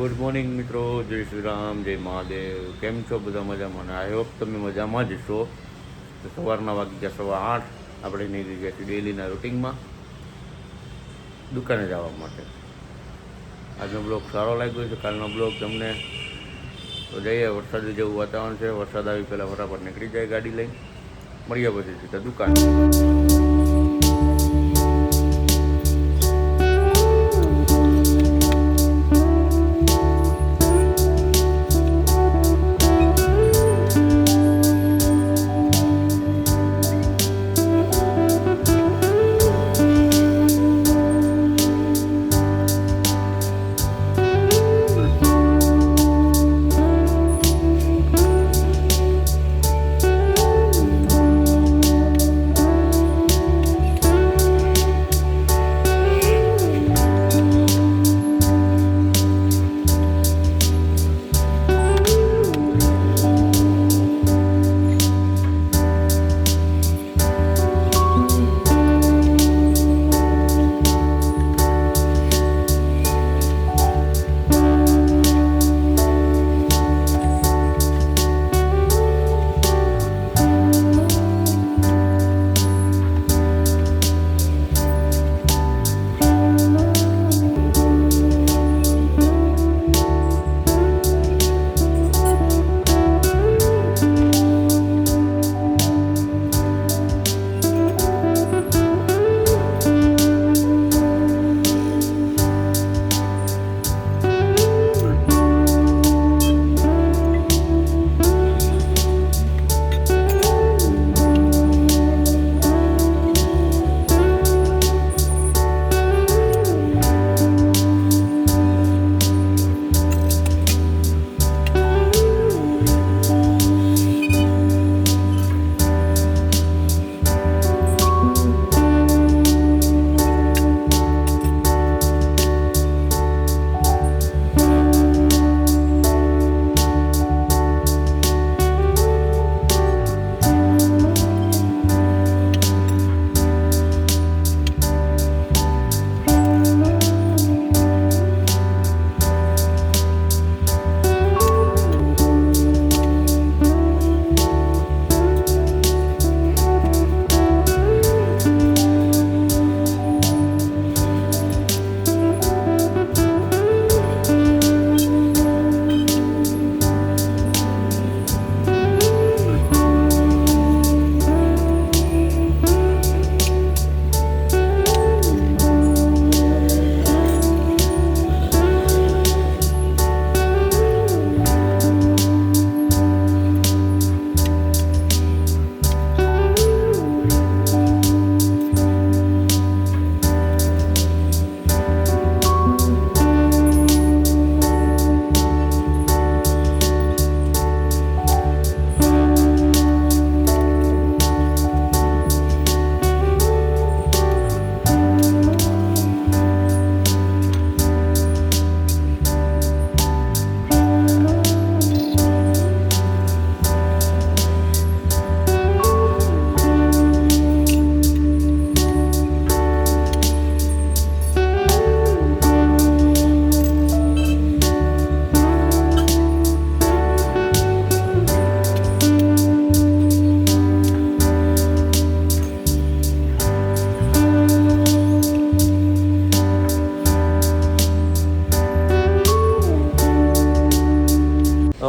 Good morning મિત્રો, જય શ્રી રામ, જય મહાદેવ. કેમ છો બધા? મજામાં? અને આઈ હોપ તમે મજામાં જ છો. તો સવારના વાગી ગયા 8:15. આપણે નીકળી ગયા છીએ ડેલીના રૂટિનમાં દુકાને જવા માટે. આજનો બ્લોગ સારો લાગ્યો છે. કાલનો બ્લોગ તમને તો જઈએ. વરસાદ જેવું વાતાવરણ છે. વરસાદ આવી પહેલાં ફટાફટ નીકળી જાય ગાડી લઈને. મળીએ પછી સીધા દુકાન.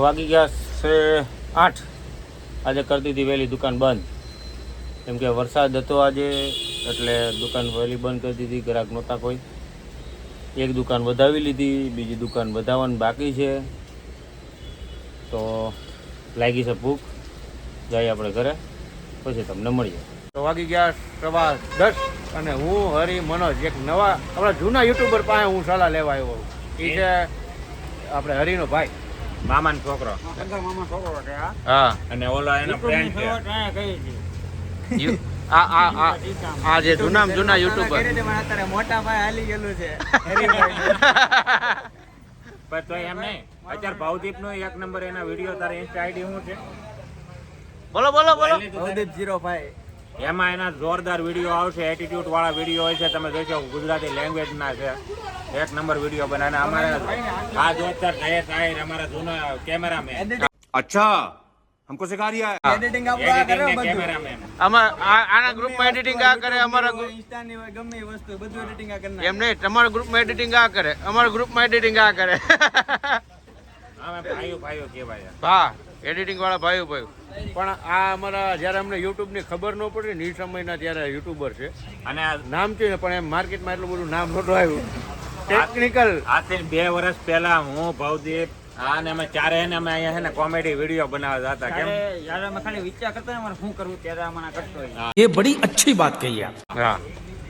વાગી ગયા છે 8. આજે કરી દીધી વહેલી દુકાન બંધ, કેમ કે વરસાદ હતો આજે, એટલે દુકાન વહેલી બંધ કરી દીધી. ગ્રાહક નહોતા કોઈ. એક દુકાન વધાવી લીધી, બીજી દુકાન વધાવવાની બાકી છે. તો લાગી છે ભૂખ. જઈએ આપણે ઘરે, પછી તમને મળીએ. તો વાગી ગયા 10:15 અને હું હરી મનોજ એક નવા આપણા જૂના યુટ્યુબર પાસે હું સલાહ લેવા આવ્યો. એ છે આપણે હરીનો ભાઈ, મામાનો છોકરો. હા, અને ઓલા એનો ફ્રેન્ડ છે. આ જે જૂના યુટ્યુબર અત્યારે મોટા ભાઈ હાલી ગયેલું છે. પણ તો એમ નહીં, અત્યારે ભાવદીપ નો 1 નંબર એના વિડીયો. તારે ઇન્સ્ટા આઈડી શું છે? બોલો બોલો બોલો. ભાવદીપ 05. એમાં એના જોરદાર વિડીયો આવશે, એટીટ્યુડ વાળા વિડીયો હોય છે. તમે જોશો ગુજરાતી લેંગ્વેજ ના છે, એક નંબર વિડીયો બનાવે. અમારે આ દોસ્તર જયેશ આહિર અમારા જૂના કેમેરામેન. अच्छा हमको सिखा रिया है એડિટિંગ આપવા કરે બધું કેમેરામેન આના ગ્રુપમાં એડિટિંગ આ કરે, અમારા ઇન્સ્ટા ની હોય ગમે એ વસ્તુ બધું એડિટિંગ આ કરી એમ નહીં, તમારા ગ્રુપમાં એડિટિંગ આ કરે, અમારા ગ્રુપમાં એડિટિંગ આ કરે. અમે ભાઈઓ કહેવાય. હા, એડિટિંગ વાળા ભાઈઓ પણ આ અમારા જ્યારે અમને યુટ્યુબ ની ખબર ન પડી ને એ સમયના ત્યારે યુટ્યુબર છે અને નામ છે ને, પણ એમ માર્કેટમાં એટલું બધું નામ નહોતું આવ્યું. ટેકનિકલ આજથી 2 વર્ષ પહેલા હું ભવદીપ અને અમે ચારે ને અમે અહીંયા છે ને કોમેડી વિડીયો બનાવતા હતા. કેમ યાર અમે ખાલી વિચાર કરતા ને શું કરવું ત્યારે અમને કરતો હોય. ये बड़ी अच्छी बात कही आप હા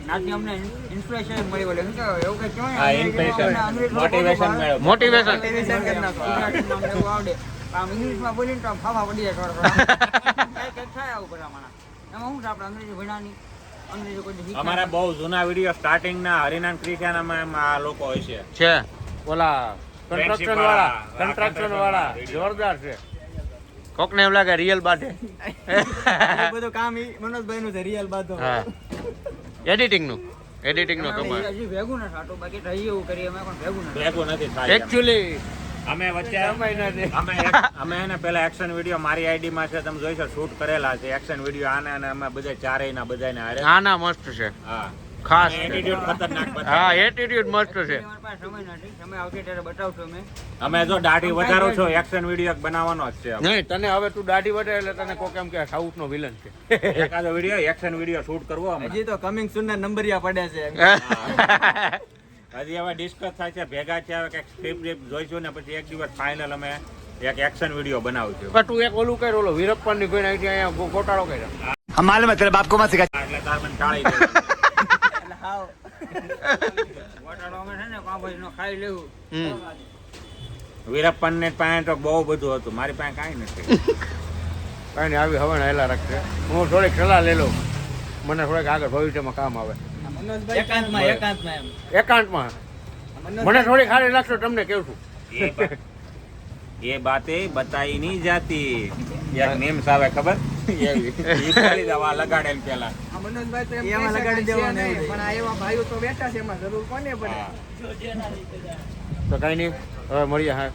નાથી અમને ઇન્સ્પિરેશન મળી બોલે શું કે એવું કઈ કહેવાય આ ઇન્સ્પિરેશન મોટિવેશન મળ્યો. મોટિવેશન મોટિવેશન કરી નાખો નામ એવું આવડે આમ ઇંગ્લિશમાં બોલીને તો આમ ફાફા પડી જાય થોડા કઈ થાય આવું બધા માણા એમાં શું છે આપણે અંગ્રેજી ભણાની અંગ્રેજી કોઈ શીખ્યા અમારા બહુ જૂના વિડીયો સ્ટાર્ટિંગ ના હરિનાન ક્રિશ્ચન અમે આ લોકો હોય છે. છે ઓલા કન્સ્ટ્રક્શન વાળા જોરદાર છે. કોક ને એમ લાગે રિયલ બાટે. એ બધું કામ ઈ મનોજભાઈ નું છે રિયલ બાતો હા, એડિટિંગ નું કમાલ. હજી ભેગું ના થાતો બાકી રહી એવું કરીએ અમે પણ ભેગું ના ભેગું નથી થાય. એકચ્યુઅલી અમે વચ્ચે અમે એને પેલા એક્શન વિડીયો મારી આઈડી માં છે, તમે જોઈશો શૂટ કરેલા છે એક્શન વિડીયો આને અને અમે બધા ચારેય ના બધાને હારે. આના મસ્ત છે, હા ખાસ છે. એટીટ્યુડ ખતરનાક હા, બતાવે. એટીટ્યુડ મસ્ત છે. અમારી પાસે સમય નથી સમય આવશે ત્યારે બતાવશું અમે અમે જો દાઢી વધારો છો એક્શન વિડીયો બનાવવાનો જ છે. નહીં, તને હવે તું દાઢી વધે એટલે તને કોક એમ કે સાઉથ નો વિલન છે. એકાદો વિડીયો એક્શન વિડીયો શૂટ કરવો અમે. હજી તો કમિંગ સૂન ના નંબરિયા પડ્યા છે હજી હવે ડિસ્કસ થાય છે, ભેગા છે, હવે કંઈક સ્ક્રિપ્ટ જોઈશું ને પછી એક દિવસ ફાઇનલ અમે એક એક્શન વિડીયો બનાવશું. પણ તું એક ઓલું કર, ઓલો વીરપ્પન ની કોઈ અહીંયા ગોટાળો કર્યો. हम मालूम है तेरे बाप को मत सिखा એટલે તાર મને ટાળી દે. એટલે હાવ વટાડો અમે છે ને પાવભાજી નો ખાઈ લેવું વીરપ્પન ને પાસે તો બહુ બધું હતું, મારી પાસે કાંઈ નથી. કઈ નહીં, આવી હવે હેલા રાખશે. હું થોડીક સલાહ લઈ લઉં, મને થોડીક આગળ ભવિષ્યમાં કામ આવે. એકાંતમાં એકાંતમાં મને થોડીક સારી લાગશે, તમને કેવું છું. એ બાતે બતાઈ નહીં જાતી. એક મીમ્સ આવે ખબર? એવી. ઈ કરી દવા લગાડે ને પેલા. એમાં લગાડી દેવાનું એવું. પણ આ એવા ભાઈઓ તો બેઠા છે એમાં જરૂર કોને પડે હા. તો કઈ નહીં, હવે મળીએ. હા,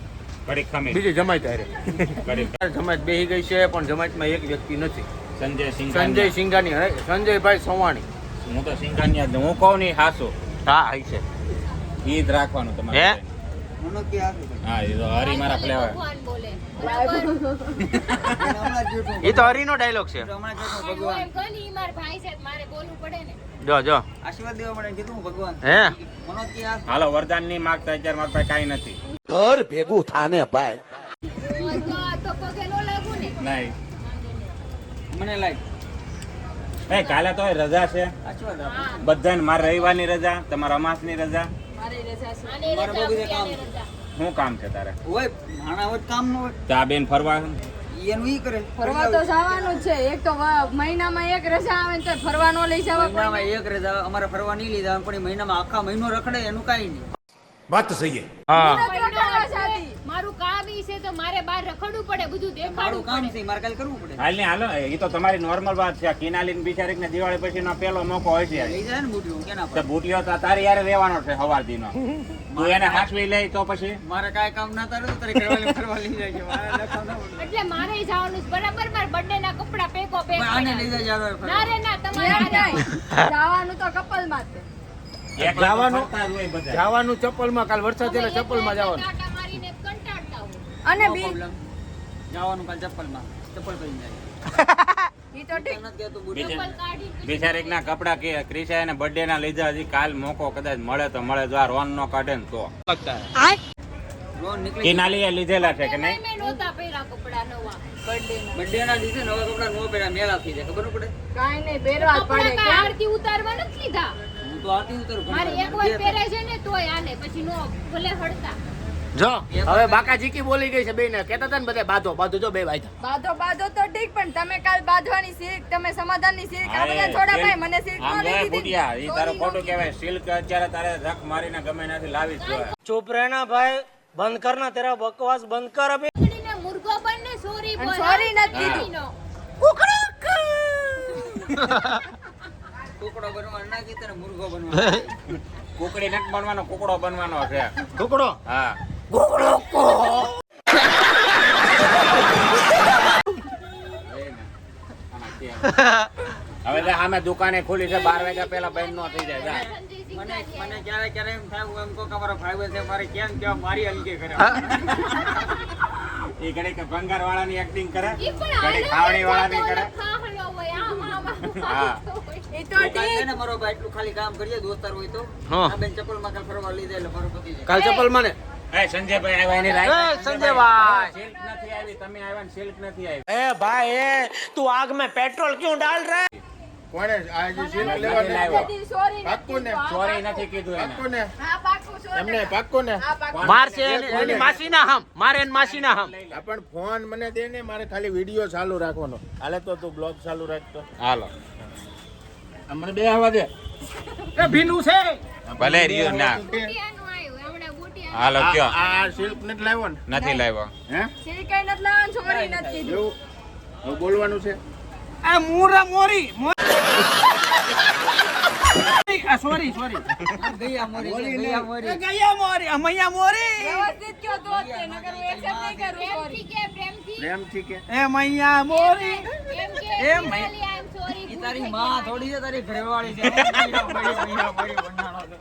ઘડીક ખમી. બીજી જમાત હારે. ઘડીક. જમાત બેસી ગઈ છે, પણ જમાતમાં એક વ્યક્તિ નથી. સંજય સિંઘ. સંજય સિંઘાની, સંજયભાઈ સવાણી. હું તો સિંઘાનિયા જ. હું કહું નહીં હાસુ. હા, આવી છે. ઈ જ રાખવાનું હે? તમારે. મનોજ કે આપી દે. હા, એ તો હરી મારા ફ્લેવર. ભગવાન બોલે બરાબર હમણાં જ જૂઠું એ તો હરીનો ડાયલોગ છે. હમણાં જ જૂઠું હું ભગવાન એમ કહું ને, ઈ મારા ભાઈ છે મારે બોલવું પડે ને. જો આશીર્વાદ દેવા માટે કીધું હું ભગવાન હે મનોજ કે આ હાલો વરદાન નહીં માગતા, અત્યારે મારા પાસે કાંઈ નથી. घर भेगू थाने भाई તો પગે નો લાગુ ને. નહીં. મને લાગ એ કાલે તો રજા છે આશીર્વાદ આપો હા, બધાને. મારે રવિવારની રજા, તમારા અમાસની રજા. આને મારે રજા, બહુ બધા કામ. આને રજા. શું કામ છે તારે? હોય નાના હોય કામ નો હોય ચા બેન ફરવા? એનું ઈ કરે ફરવા તો જવાનું જ છે. એક તો મહિનામાં એક રજા આવે ને તો ફરવા ન લઈ જવા કોઈ. મહિનામાં એક રજા અમારે ફરવા નહીં લીધા પણ ઈ મહિનામાં આખા મહિનો રખડે એનું કાંઈ નહીં बात तो सही है હા, મારું કામ ઈ છે તો મારે બહાર રખડવું પડે, બધું મારું દેખાડવું કામ પડે. છે મારે કાલે કરવું પડે હાલ ને હાલો, એ તો તમારી નોર્મલ વાત છે. કિનાલીન બિચારીક ને દિવાળી પછી નો પેલો મોકો હોય છે. લઈ જાય ને બુટિયું કેના તો પર બુટિયો તો તારે યારે રહેવાનો છે હવાર દીનો. તું એને હાચવી લે તો પછી મારે કાંઈ કામ ના તારે તો તારે કરવાલે ફરવા લઈ જાય છે મારે લખવા ના પડે એટલે મારે જવાનું છે બરાબર. મારા બર્થડે ના કપડા પેકો પેક પણ આને લઈ પડ્યા. જાય યાર ના રે ના, તમારે હારે. જવાનું તો કપલમાં જ છે. એક જવાનું- ફરતા જ હોય બધા. જવાનું ચપ્પલમાં. કાલ વરસાદ છે એટલે ચપ્પલમાં જવાનું. ટાટા મારીને કંટાળતા હોય. અને નો બી પ્રોબ્લેમ જવાનું કાલ ચપ્પલમાં ચપ્પલ પહેરીને જાય ઈ તો ઠીક. નથી કહેતું બુટિયું બીજે- ચપ્પલ કાઢી બિચારીક ના કપડા કે ક્રિશા એને બર્થડે ના લીધા. હજી કાલ મોકો કદાચ મળે તો મળે, જો આ રોન નો કાઢે ને તો. રોન નીકળી કિનાલીએ લીધેલા છે કે નહીં? મેં નહોતા પહેર્યા કપડા નવા. બર્થડે ના દિવસે નવા કપડા નો પહેર્યા મેળા થઈ જાય ખબર ન પડે કાંઈ નહીં, પહેરવા જ કપડા પડે. કાંઈ આરતી ઉતારવા નથી લીધા. હું તો આતી ઉતરું મારે એક વાર પહેરે છે ને તોય હાલે, પછી નો ભલે હડતા. જો હવે બાકા જીકી બોલી ગઈ છે. બે ને કેતા હતા ને બધા બાધો જો બે ભાઈ બાધો તો ઠીક, પણ તમે કાલ બાંધવાની શીખ, તમે સમાધાનની શીખ, આ બધા થોડા ભાઈ મને શીખ આમ ન જોયે લીધી ભૂટિયા, ઈ તારું સોરી ખોટું નો કહેવાય. સિલ્ક અત્યારે તારે રખ મારીને ગમે ત્યાંથી લાવી જ જોઈએ. चुप रहना भाई बंद करना तेरा बकवास बंद कर अभी પકડીને મુર્ગો બનને સોરી બોલ. અને sorry નથી સોરી નો. કુકડો બનવાનો ના કીધું ને મુર્ગો બનવાનો. કુકડી નથી બનવાનો, કુકડો બનવાનો છે. ટુકડો હા હવે સામે દુકાને ખુલી છે, 12 વાગ્યા પહેલા બંધ નો થઈ જાય. જા. મને ક્યારે ક્યારે એમ થાય હું એમ કહું કે અમારો ભાઈ છે મારે કેમ કેવા મારી હલકી કરે. એ ઘડી કે ભંગાર વાળાની એક્ટિંગ કરે, ઈ પણ ઘડી ખાવડી વાળાની કરે. ખાહલો હોય આમ હા. એ તો ઠીક. ને મારો ભાઈ એટલું ખાલી કામ કરીએ દોસ્તાર હોય તો હા. આ બેન ચપ્પલ માં કાલ ફરવા લઈ જાય એટલે મારું પતી જાય. કાલ ચપ્પલ મને એ સંજયભાઈ આવ્યા એની રાહ. સંજયભાઈ સિલ્ક નથી આવી, તમે આવ્યા ને સિલ્ક નથી આવી. ए भाई तू आग में पेट्रोल क्यों डाल रहा है? કોણે આ જે સિલ્ક નથી લેવા લાવ્યો. સોરી પાક્કું ને? ચોરી નથી કીધું એને. પાક્કું ને હા પાક્કું સોરી. એમને પાક્કું ને હા પાક્કું. मार से एनी मासी ना हम मारे एनी मासी ना हम આ પણ ફોન મને દે ને, મારે ખાલી વિડીયો ચાલુ રાખવાનો. હાલે તો તું બ્લોગ ચાલુ રાખતો. હાલો અમને બે આવવા દે. ભલે રહ્યો ના. બુટિયાનું આવ્યું હમણાં બુટિયા હાલો કયો આ સિલ્ક નથી લાવ્યો ને? નથી લાવ્યો. હે સિરકાઈ નથી લાવવાનું, સોરી નથી કીધું. એવું હવે બોલવાનું છે. આ મુરા મોરી સોરી ગયા મોરી ગયા મોરી. વ્યવસ્થિત કયો તો જ તે, નકર હું accept નહીં કરું, sorry. પ્રેમથી પ્રેમથી કે એ મૈયા મોરી એમ કે એમ ખાલી આઈ એમ સોરી ઈ તારી માં થોડી છે, તારી ઘરવાળી છે. મૈયા મોરી બનાણો છે.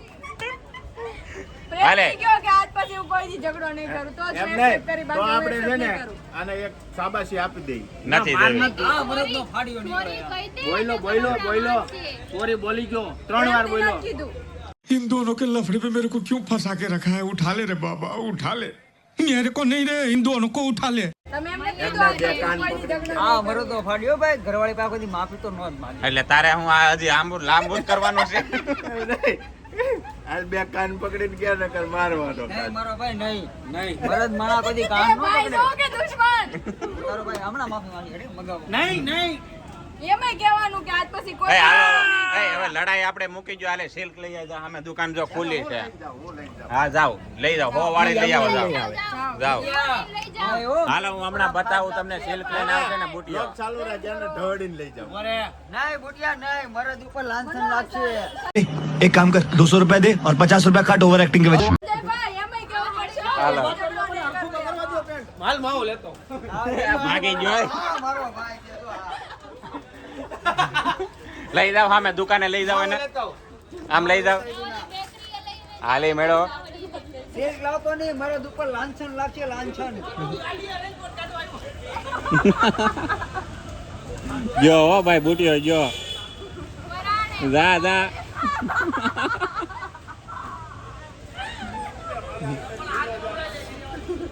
હાલે. પ્રેમથી કયો કે આજ પછી હું કોઈથી ઝઘડો નહીં કરું, તો જ એમ હું નહીં accept કરી, તો બાકી હું આપણે છે accept ને નહીં કરું. આને એક શાબાશી આપી દઈ. નથી દેવી. આ મરદનો ફાડ્યો સોરી નીકળ્યો. કહી દે બોલો તો બોલો તમને બોલો મળશે. સોરી બોલી ગયો 3 વાર પ્રેમથી બોલો. નથી કીધું. इन दोनों के लफड़े पे मेरे को क्यों फंसा के रखा है? उठा ले रे बाबा, उठा ले. मेरे को नहीं रे, इन दोनों को उठा ले. તમે એમને કીધું આજે કોઈથી ઝઘડો નહીં આ કરું. મરદનો ફાડ્યો ભાઈ, ઘરવાળી પાસે કોઈ માફી તો ન જ માંગે. એટલે તારે હું આ હજી લાંબુ જ કરવાનું છે. આ બે કાન પકડીને ગયા નકર મારવાનો. નહીં મારો ભાઈ નહીં મરદ માણા કોઈ કામ ન એ ભાઈ પકડે. છો કે દુશ્મન? તારો ભાઈ હમણાં માફી માંગી હેડે મગાવો. એમાંય કહેવાનું કે આજ પછી એ કોઈ હાલો એ હવે લડાઈ આપણે મૂકી જો. હાલે સિલ્ક લઈ આવજો, અમે દુકાન જો ખુલી છે. હા જાઓ લઈ જાઓ, 100 વાળી લઈ આવો. જાઓ જાઓ લઈ જાઓ હા, એવો. હાલો હું હમણાં બતાવું તમને સિલ્ક લઈને આવશે ને બુટિયો. બ્લોગ ચાલુ રાખજે અને ઢળીને લઈ જાઓ. નહીં બુટિયા નહીં, મરદ ઉપર લાંછન લાગશે. एक काम कर 200 रुपया दे और 50 रुपया काट ओवर एक्टिंग के वजह ભાઈ એમાંય કહેવું પડશે. હાલો. ઝઘડો નહીં કરવો. માલ માવો લેતો. માગી જોઈ હા, મારો ભાઈ છે જો આ. લઈ જાઓ સામે દુકાને લઈ જાઓ એને. આમ લઈ જાઓ. બેકરીએ લઈને હાલે મેળો. સિલ્ક લાવતો નહીં, મરદ ઉપર લાંછન લાગશે લાંછન. જો હો ભાઈ બુટિયો જો. જા જા.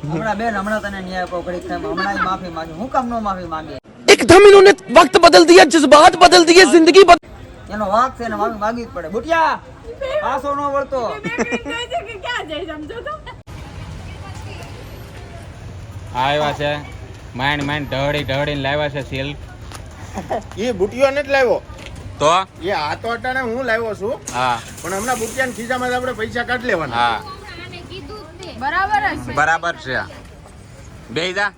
હમણાં બેન હમણાં તને ન્યાય આપો ઘડીક થાય, હમણાં ય માફી માંગે. હું કામ નો માફી માંગે? एकदम इन्होंने वक्त बदल दिया, जज्बात बदल दिए, जिंदगी એનો વાંક છે એને માફી માંગવી જ પડે. બુટિયા પાછો ન વળતો. બેકરી કહે છે કે ક્યાં જઈ સમજો તો. આવ્યા છે માંડ ઢળીને લાવ્યા છે સિલ્ક. એ બુટિયો નથી લાવ્યો. તો એ હાથો અટાણે હું લાવ્યો છું, હા પણ હમણાં બુટિયાના ખિસ્સામાં આપણે પૈસા કાઢી લેવાના. હા આને કીધું જ તે બરાબર જ છે. બરાબર છે. બે જા.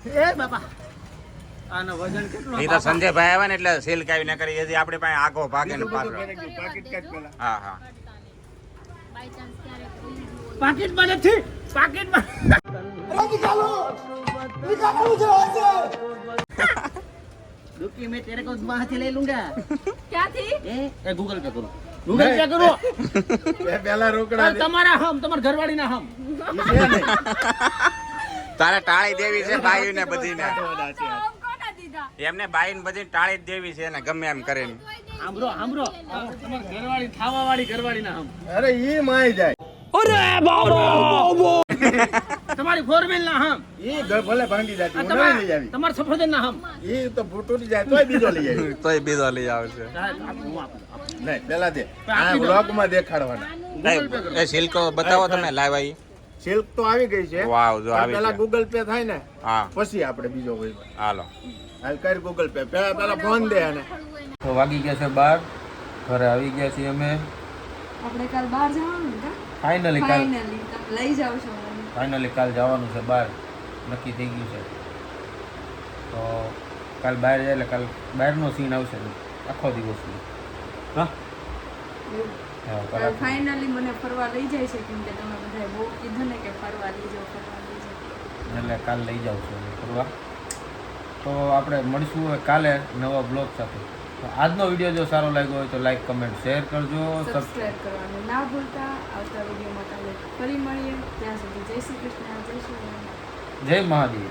આનો વજન કેટલો? એ તો સંજયભાઈ આવ્યા ને એટલે સિલ્ક આવી ન કરી હજી આપણી પાસે આગો ભાગે ને પાછો. પાકીટ કાઢ પેલા. હા હા બાય ચાન્સ ક્યારેક કોઈ પાકીટમાં નથી, પાકીટમાં. रुकी मैं तेरे को वहां से ले लूंगा. ક્યાંથી? गूगल पे करो. गूगल पे करो. બે પેલા રોકડા દે. તમારા હમ, તમાર ઘરવાળી ના હમ. ઈ છે ને. તારે ટાળી દેવી છે બાઈ ને બધી ને. આમ કોના દીધા? એમને બાઈ ને બધી ટાળી જ દેવી છે ને ગમે એમ કરીને. સાંભળો સાંભળો, તમાર ઘરવાળી થાવા વાળી ઘરવાળી ના હમ. અરે ઈ માય જાય. તમારી ફોરમેલ ના હમ. ઈ ભલે ભાંગી જાય હું નહીં લઈ આવી. તમાર સફરજન ના હમ. ઈ તો તૂટી જાય તોય બીજો લઈ આવી. તોય બીજો લઈ આવશે. નહીં પેલા દે આ બ્લોગમાં દેખાડવાના. એ સિલ્ક બતાવો તમે લાવ્યા ઈ. સિલ્ક તો આવી ગઈ છે. વાવ જો પણ આવી પેલા છે. ગૂગલ પે થાય ને હા પછી આપણે બીજો કોઈ હાલો. હાલ કર ગૂગલ પે. પેલા ફોન દે આને. તો વાગી ગયા છે 12. ઘરે આવી ગયા છીએ અમે. આપણે કાલ બહાર જવાનું કા? ફાઇનલી ફાઇનલી તમે લઈ જાવ છો મને. ફાઇનલી કાલ જવાનું છે બહાર. નક્કી થઈ ગયું છે. તો કાલ બહાર જાય એટલે કાલ બહારનો સીન આવશે. આખો દિવસની હા હા, કલાક. ફાઇનલી મને ફરવા લઈ જાય છે કેમ કે તમે બધાએ બહુ કીધું ને કે ફરવા લઈ જાઓ એટલે કાલ લઈ જાઉં છું હું ફરવા. તો આપણે મળીશું હવે કાલે નવા બ્લોગ સાથે. તો આજનો વિડીયો જો સારો લાગ્યો હોય તો લાઈક કમેન્ટ શેર કરજો. સબસ્ક્રાઇબ કરવાનું ના ભૂલતા. આવતા વિડીયોમાં કાલે ફરી મળીએ. ત્યાં સુધી જય શ્રી કૃષ્ણ, જય શ્રી રામ. જય મહાદેવ.